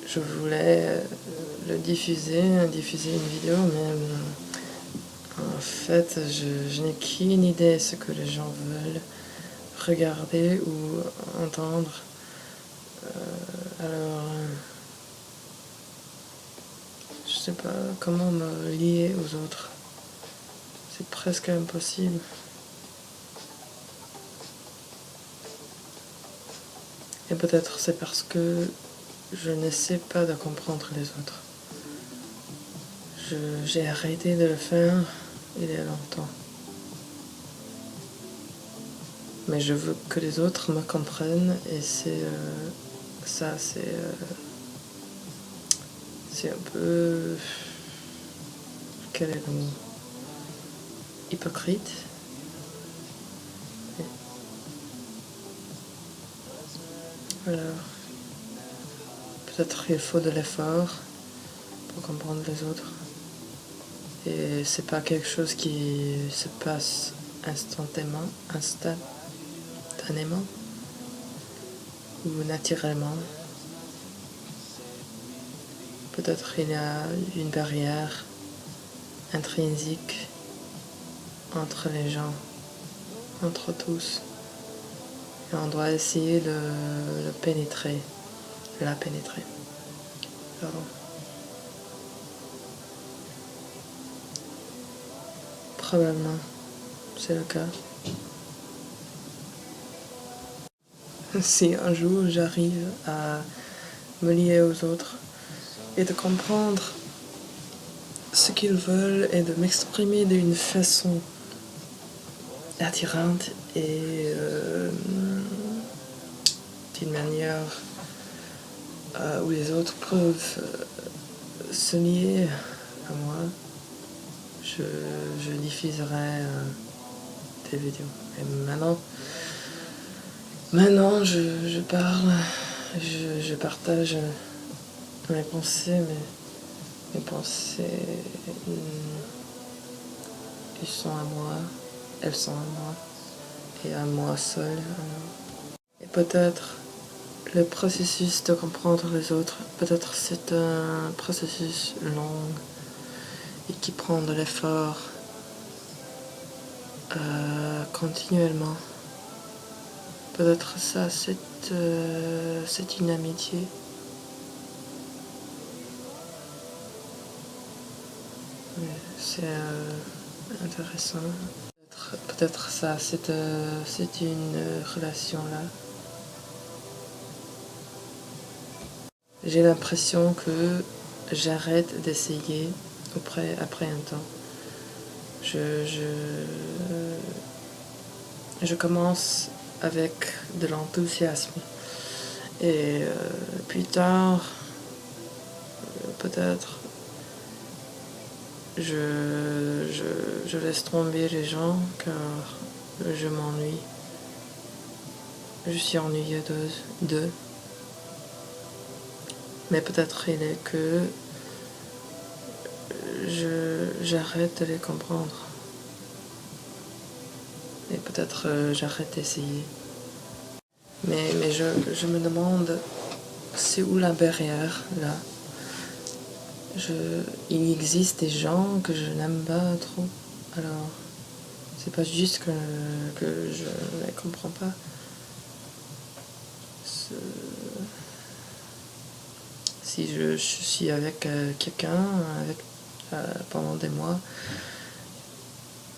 Je voulais le diffuser une vidéo, mais en fait, je n'ai qu'une idée de ce que les gens veulent regarder ou entendre. Alors, je sais pas comment me lier aux autres. C'est presque impossible. Et peut-être c'est parce que je n'essaie pas de comprendre les autres. J'ai arrêté de le faire il y a longtemps. Mais je veux que les autres me comprennent et c'est un peu... Quel est le mot? Hypocrite. Alors, peut-être il faut de l'effort pour comprendre les autres. Et c'est pas quelque chose qui se passe instantanément ou naturellement. Peut-être il y a une barrière intrinsique entre les gens, entre tous. Et on doit essayer de la pénétrer. Pardon. Probablement, c'est le cas. Si un jour j'arrive à me lier aux autres et de comprendre ce qu'ils veulent et de m'exprimer d'une façon attirante et d'une manière où les autres peuvent se lier à moi, je diffuserai des vidéos. Et maintenant je parle, je partage mes pensées, mes pensées, elles sont à moi, et à moi seul. Et peut-être le processus de comprendre les autres, peut-être c'est un processus long et qui prend de l'effort continuellement. Peut-être ça, c'est une amitié. C'est intéressant. Peut-être ça, c'est une relation là. J'ai l'impression que j'arrête d'essayer après un temps. Je commence avec de l'enthousiasme. Et plus tard, peut-être, je laisse tomber les gens car je m'ennuie. Je suis ennuyeuse d'eux. Mais peut-être il est que j'arrête de les comprendre. Et peut-être j'arrête d'essayer. Mais je me demande, c'est où la barrière là? Il existe des gens que je n'aime pas trop. Alors, c'est pas juste que je ne les comprends pas. Si je suis avec quelqu'un pendant des mois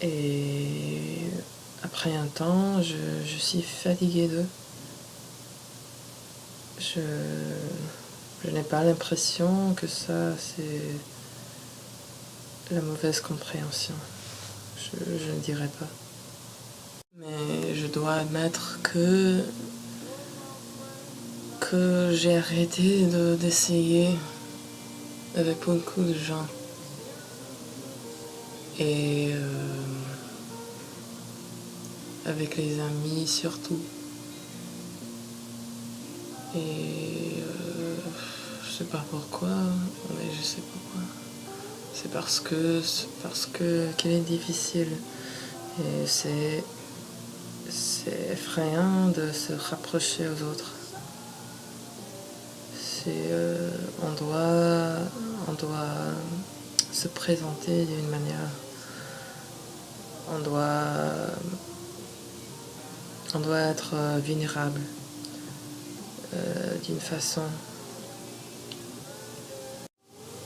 et après un temps, je suis fatiguée d'eux. Je n'ai pas l'impression que ça, c'est la mauvaise compréhension. Je ne dirais pas. Mais je dois admettre que j'ai arrêté d'essayer avec beaucoup de gens. Et avec les amis surtout. Et je sais pas pourquoi, mais je sais pourquoi. C'est parce que qu'il est difficile. Et c'est effrayant de se rapprocher aux autres. On doit se présenter d'une manière. On doit être vulnérable d'une façon.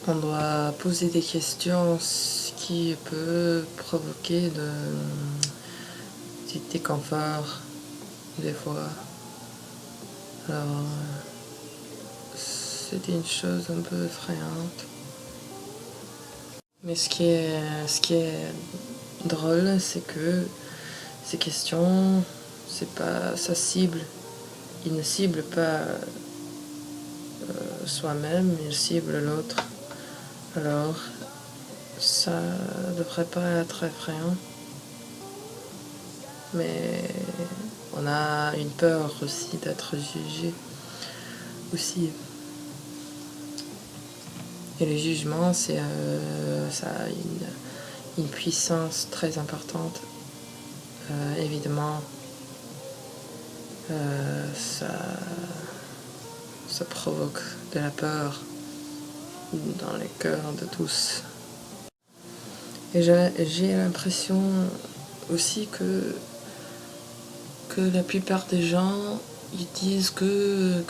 On doit poser des questions, ce qui peut provoquer du déconfort des fois. Alors, c'est une chose un peu effrayante. Mais ce qui est drôle, c'est que ces questions, c'est pas ça cible. Il ne cible pas soi-même, il cible l'autre. Alors, ça devrait pas être effrayant. Mais on a une peur aussi d'être jugé aussi. Et le jugement, ça a une puissance très importante. Évidemment, ça provoque de la peur dans les cœurs de tous. Et j'ai l'impression aussi que la plupart des gens, ils disent que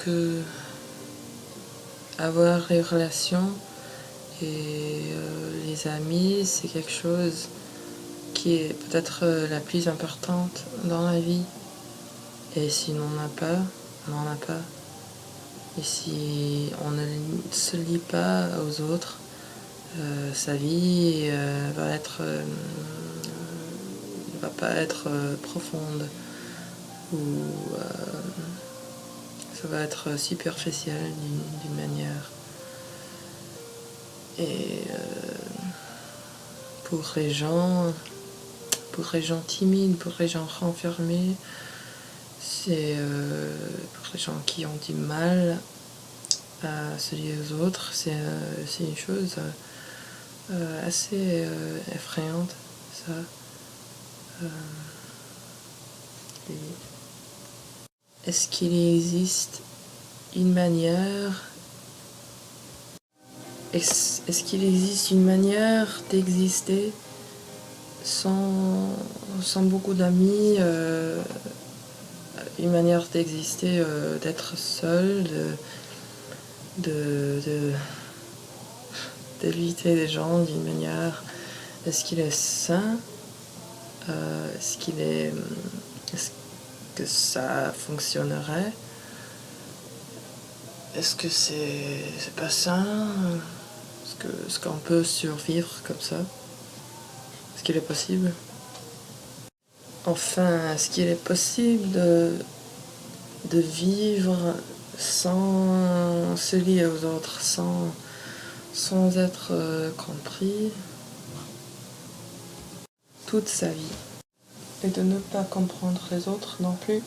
avoir les relations et les amis, c'est quelque chose qui est peut-être la plus importante dans la vie. Et si on n'en a pas, on n'en a pas. Et si on ne se lie pas aux autres, sa vie va pas être profonde, ou ça va être superficiel d'une manière. Et pour les gens timides, pour les gens renfermés, c'est pour les gens qui ont du mal à se lier aux autres, c'est une chose assez effrayante, ça. Est-ce qu'il existe une manière d'exister sans beaucoup d'amis, une manière d'exister, d'être seul, d'éviter les gens d'une manière. Est-ce qu'il est sain? Est-ce que ça fonctionnerait? Est-ce que c'est pas sain? Est-ce qu'on peut survivre comme ça? Est-ce qu'il est possible? Enfin, est-ce qu'il est possible de vivre sans se lier aux autres, sans être compris toute sa vie, et de ne pas comprendre les autres non plus?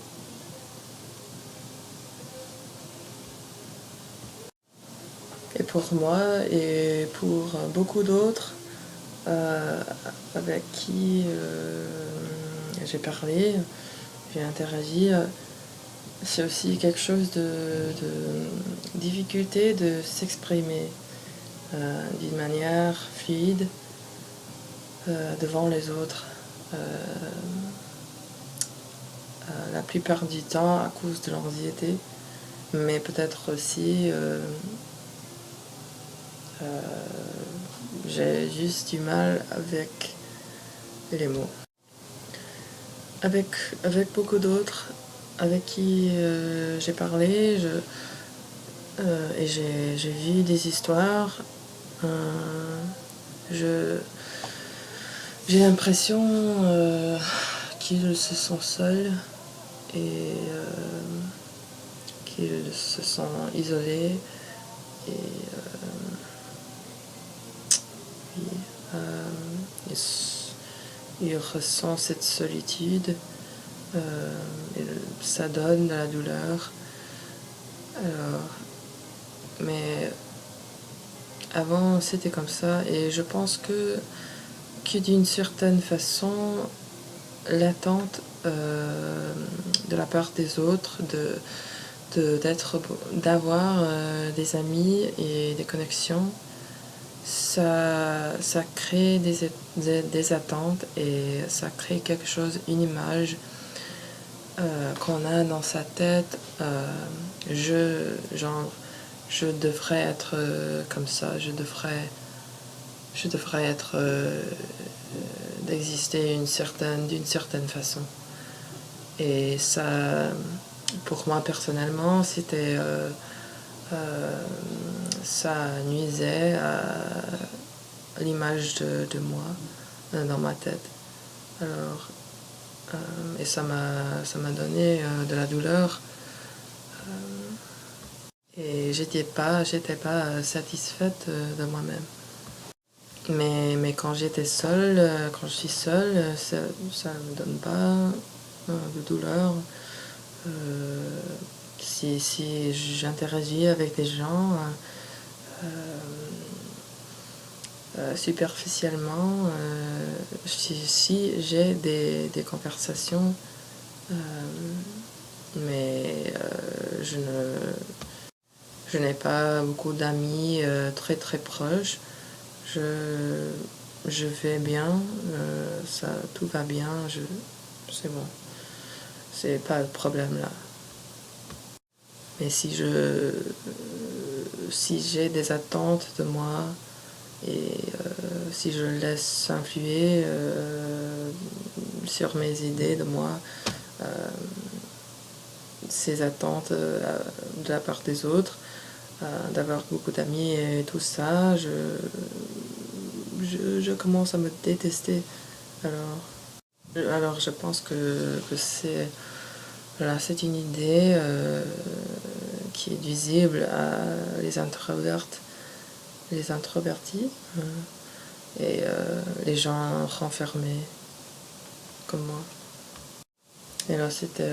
Et pour moi et pour beaucoup d'autres avec qui j'ai parlé, j'ai interagi, c'est aussi quelque chose de difficulté de s'exprimer d'une manière fluide devant les autres. La plupart du temps à cause de l'anxiété, mais peut-être aussi j'ai juste du mal avec les mots. Avec beaucoup d'autres avec qui j'ai parlé, et j'ai vu des histoires, j'ai l'impression qu'ils se sentent seuls et qu'ils se sentent isolés, et ils ressentent cette solitude, et ça donne de la douleur. Alors, mais avant c'était comme ça, et je pense que d'une certaine façon l'attente de la part des autres, d'avoir des amis et des connexions. Ça crée des attentes et ça crée quelque chose, une image qu'on a dans sa tête. Je devrais être comme ça, je devrais être d'exister d'une certaine façon. Et ça, pour moi personnellement, ça nuisait à l'image de moi dans ma tête. Alors, et ça m'a donné de la douleur. Et j'étais pas satisfaite de moi-même. Mais quand j'étais seule, quand je suis seule, ça me donne pas de douleur. Si j'interagis avec des gens superficiellement, si j'ai des conversations, mais je n'ai pas beaucoup d'amis très très proches. Je vais bien, tout va bien, c'est bon, c'est pas le problème là. Mais si j'ai des attentes de moi et si je laisse influer sur mes idées de moi, ces attentes de la part des autres, d'avoir beaucoup d'amis et tout ça, je commence à me détester. Alors je pense que c'est une idée qui est visible à les introvertis et les gens renfermés comme moi. Et là, c'était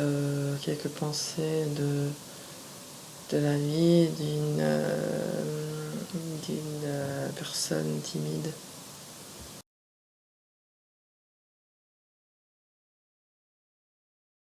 quelques pensées de la vie d'une personne timide.